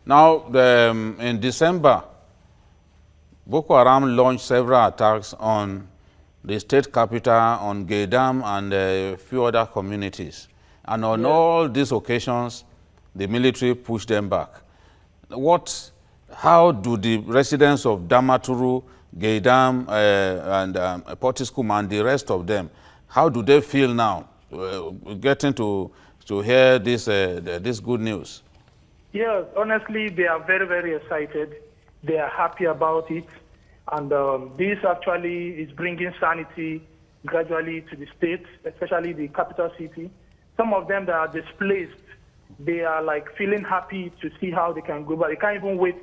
Now, in December, Boko Haram launched several attacks on the state capital, on Gaydam, and a few other communities. And on all these occasions, the military pushed them back. How do the residents of Damaturu, Gaydam, and Potiskum, and the rest of them, how do they feel now, getting to hear this good news? Yes, honestly, they are very, very excited. They are happy about it. And this actually is bringing sanity gradually to the state, especially the capital city. Some of them that are displaced, they are like feeling happy to see how they can go back. They can't even wait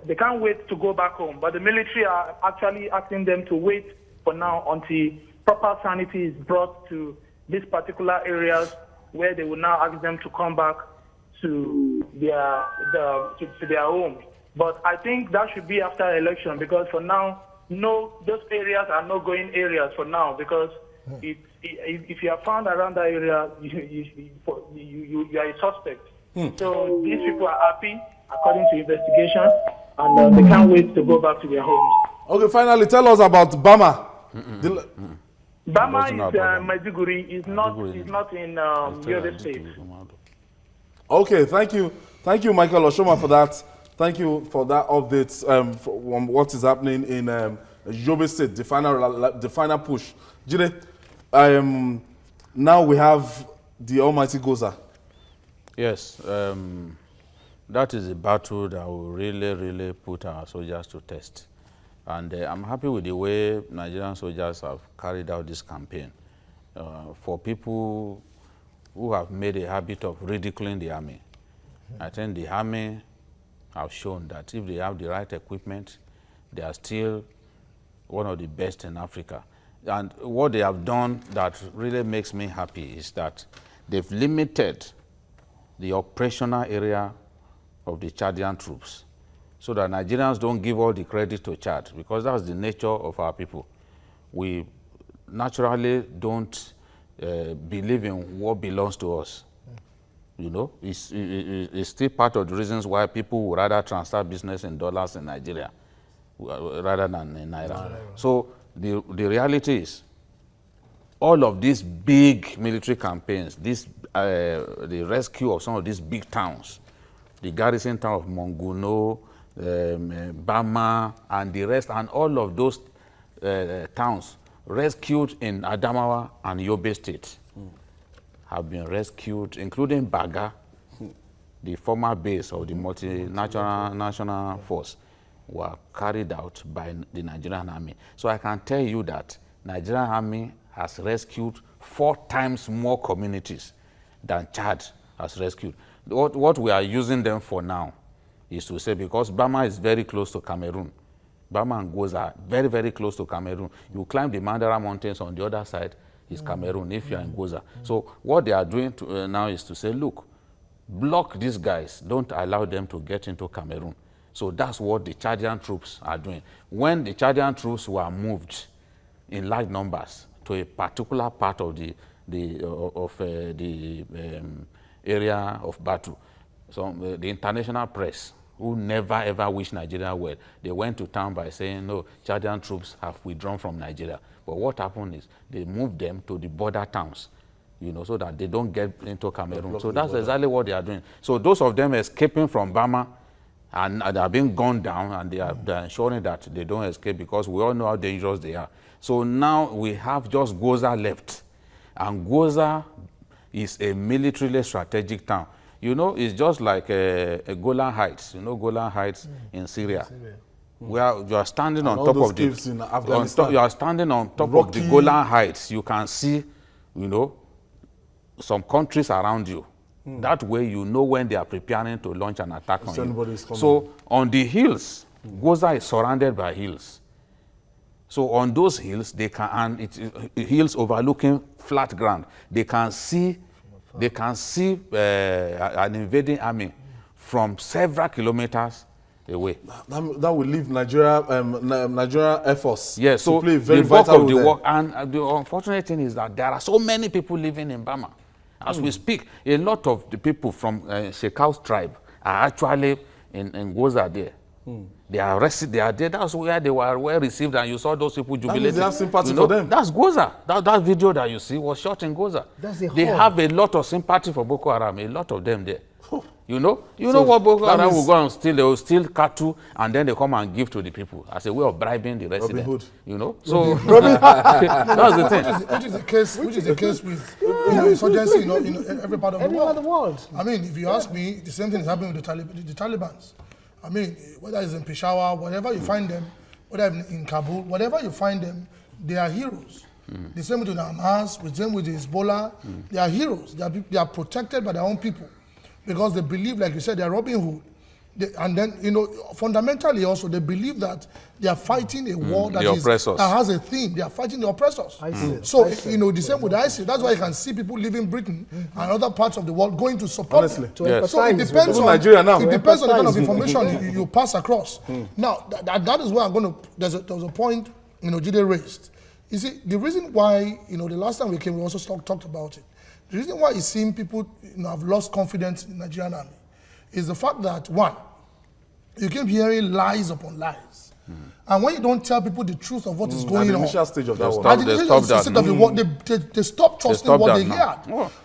they can't wait to go back home. But the military are actually asking them to wait for now until proper sanity is brought to these particular areas, where they will now ask them to come back to their homes. But I think that should be after election, because for now, no, those areas are not going areas for now, because if you are found around that area, you are a suspect. So these people are happy, according to investigation, and they can't wait to go back to their homes. Okay, finally, tell us about Bama. Bama is Maiduguri. Is not in Yobe State. Okay, thank you, Michael Oshoma, for that. Thank you for that update on what is happening in Yobe State, the final push. Jide, now we have the almighty Goza. Yes, that is a battle that will really, really put our soldiers to test. And I'm happy with the way Nigerian soldiers have carried out this campaign. For people who have made a habit of ridiculing the army, I think the army have shown that if they have the right equipment, they are still one of the best in Africa. And what they have done that really makes me happy is that they've limited the operational area of the Chadian troops, so that Nigerians don't give all the credit to Chad, because that's the nature of our people. We naturally don't believe in what belongs to us. You know, it's still part of the reasons why people would rather transfer business in dollars in Nigeria rather than in Naira. So the reality is, all of these big military campaigns, the rescue of some of these big towns, the garrison town of Monguno, Bama, and the rest, and all of those towns rescued in Adamawa and Yobe State have been rescued, including Baga, the former base of the multinational force, were carried out by the Nigerian army. So I can tell you that Nigerian army has rescued 4 times more communities than Chad has rescued. What we are using them for now is to say, because Bama is very close to Cameroon, Bama and Goza are very, very close to Cameroon. You climb the Mandara Mountains, on the other side is Cameroon if you are in Goza. So what they are doing now is to say, look, block these guys, don't allow them to get into Cameroon. So that's what the Chadian troops are doing. When the Chadian troops were moved in large numbers to a particular part of the area of battle, so the international press, who never ever wish Nigeria well, they went to town by saying, no, Chadian troops have withdrawn from Nigeria. But what happened is they moved them to the border towns, you know, so that they don't get into Cameroon. So that's exactly what they are doing. So those of them escaping from Bama, and they are being gunned down, and they are ensuring that they don't escape, because we all know how dangerous they are. So now we have just Goza left. And Goza is a militarily strategic town. You know, it's just like a Golan Heights. You know Golan Heights in Syria. Where you are standing on top of the you are standing on top of the Golan Heights. You can see, you know, some countries around you. That way you know when they are preparing to launch an attack on you. So on the hills, Goza is surrounded by hills. So on those hills, they can, and it's hills overlooking flat ground, they can see an invading army from several kilometers away. That will leave Nigeria Air Force to play very vital role there. And the unfortunate thing is that there are so many people living in Bama. As we speak, a lot of the people from Shekau's tribe are actually in Goza there. They are arrested, they are there. That's where they were well received, and you saw those people jubilating. They have sympathy for them. That's Goza. That video that you see was shot in Goza. They have a lot of sympathy for Boko Haram, a lot of them there. You know what Boko Haram will go and steal? They will steal cattle and then they come and give to the people as a way of bribing the residents. You know, so that's the thing. Which is the case with insurgency in every part of the world. I mean, if you ask me, the same thing is happening with the Taliban. I mean, whether it's in Peshawar, whatever you find them, whether in Kabul, whatever you find them, they are heroes. The same with the Hamas, the same with the Hezbollah, they are heroes. They are protected by their own people because they believe, like you said, they are Robin Hood. And then, fundamentally also, they believe that they are fighting a war that has a theme. They are fighting the oppressors. So, the same with ISIL. That's why you can see people leaving Britain and other parts of the world going to support them. So it depends on Nigeria now. It depends on the kind of information you pass across. Now, that is where I'm going to, there's a point, Jide raised. You see, the reason why, the last time we came, we also talked about it. The reason why it seems people have lost confidence in the Nigerian army is the fact that, one, you keep hearing lies upon lies. And when you don't tell people the truth of what is going on, at the initial stage of that war, they stop trusting what they hear.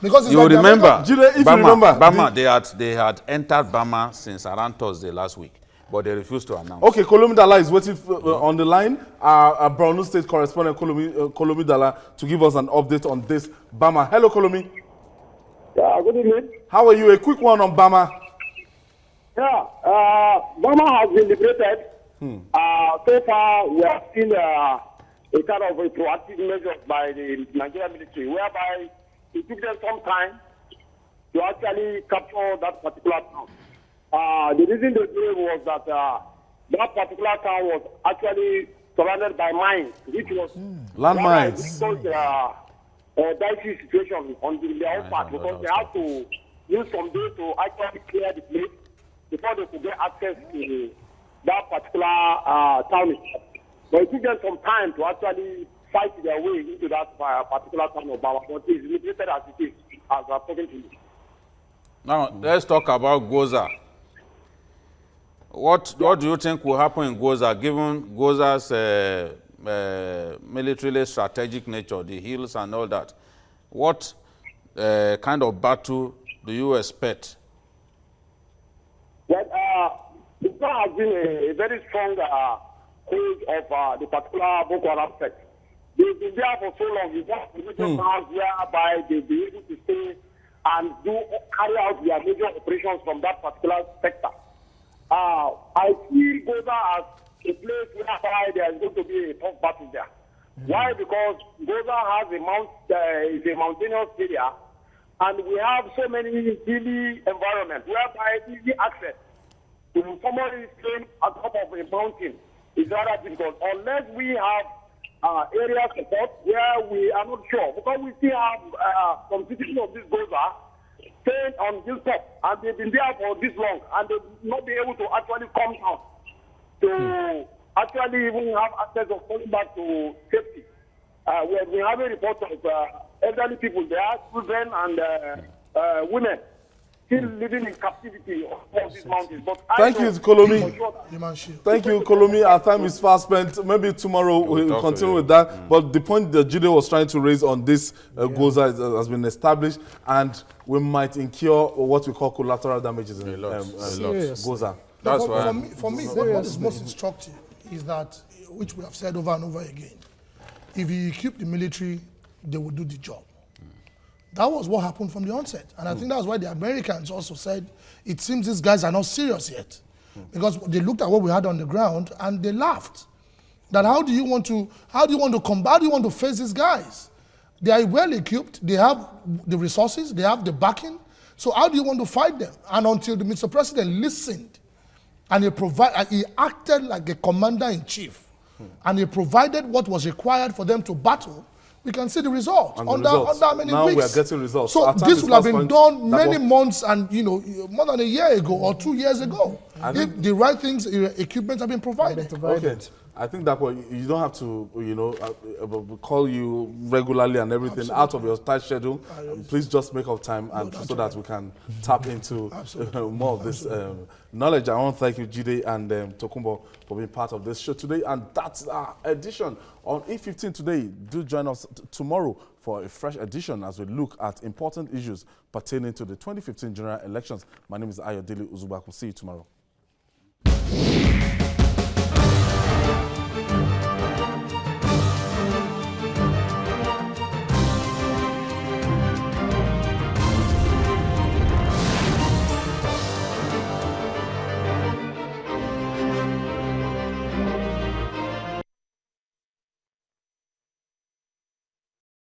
Because you remember, Bama, they had entered Bama since around Thursday last week, but they refused to announce. Okay, Kolomi Dala is waiting on the line. Our Borno State correspondent, Kolomi Dala, to give us an update on this Bama. Hello, Kolomi. Yeah, good evening. How are you? A quick one on Bama. Yeah, Bama has been liberated. So far, we have seen a kind of a proactive measure by the Nigerian military, whereby it took them some time to actually capture that particular town. The reason they did was that that particular town was actually surrounded by mines, which was landmines. A dicey situation on their own part, because they had to use some days to actually clear the place before they could get access to that particular town. But it took them some time to actually fight their way into that particular town of Bama, but it's liberated as it is, as I'm talking to you. Now, let's talk about Goza. What do you think will happen in Goza, given Goza's militarily strategic nature, the hills and all that? What kind of battle do you expect? Well, Goza has been a very strong hold of the particular Boko Haram sect. They've been there for so long. It's just major towns whereby they'll be able to stay and carry out their major operations from that particular sector. I see Goza as a place whereby there is going to be a tough battle there. Why? Because Goza has is a mountainous area, and we have so many hilly environments whereby easy access to somebody staying at top of a mountain is rather difficult unless we have area support where we are not sure, because we still have some citizens of this Goza staying on this top, and they've been there for this long, and they've not been able to actually come out to actually even have access of coming back to safety. We have been having reports of elderly people there, children and women still living in captivity on these mountains. But thank you, Kolomi. Thank you, Kolomi. Our time is fast spent. Maybe tomorrow we'll continue with that. But the point that Jide was trying to raise on this Goza has been established, and we might incur what we call collateral damages in Goza. That's why. For me, what is most instructive is that, which we have said over and over again, if you equip the military, they will do the job. That was what happened from the onset. And I think that's why the Americans also said, it seems these guys are not serious yet. Because they looked at what we had on the ground and they laughed. That how do you want to combat, how do you want to face these guys? They are well equipped, they have the resources, they have the backing. So how do you want to fight them? And until the Mr. President listened and he acted like a commander-in-chief, and he provided what was required for them to battle, we can see the result under many now weeks. We are getting results. So this would have been done many months and more than a year ago or 2 years ago. If the right things, equipment have been provided. Okay. I think that way you don't have to, call you regularly and everything out of your tight schedule. Please just make up time and so that we can tap into more of this knowledge. I want to thank you, Jide and Tokumbo, for being part of this show today. And that's our edition on E15 today. Do join us tomorrow for a fresh edition as we look at important issues pertaining to the 2015 general elections. My name is Ayodele Uzubaku. See you tomorrow.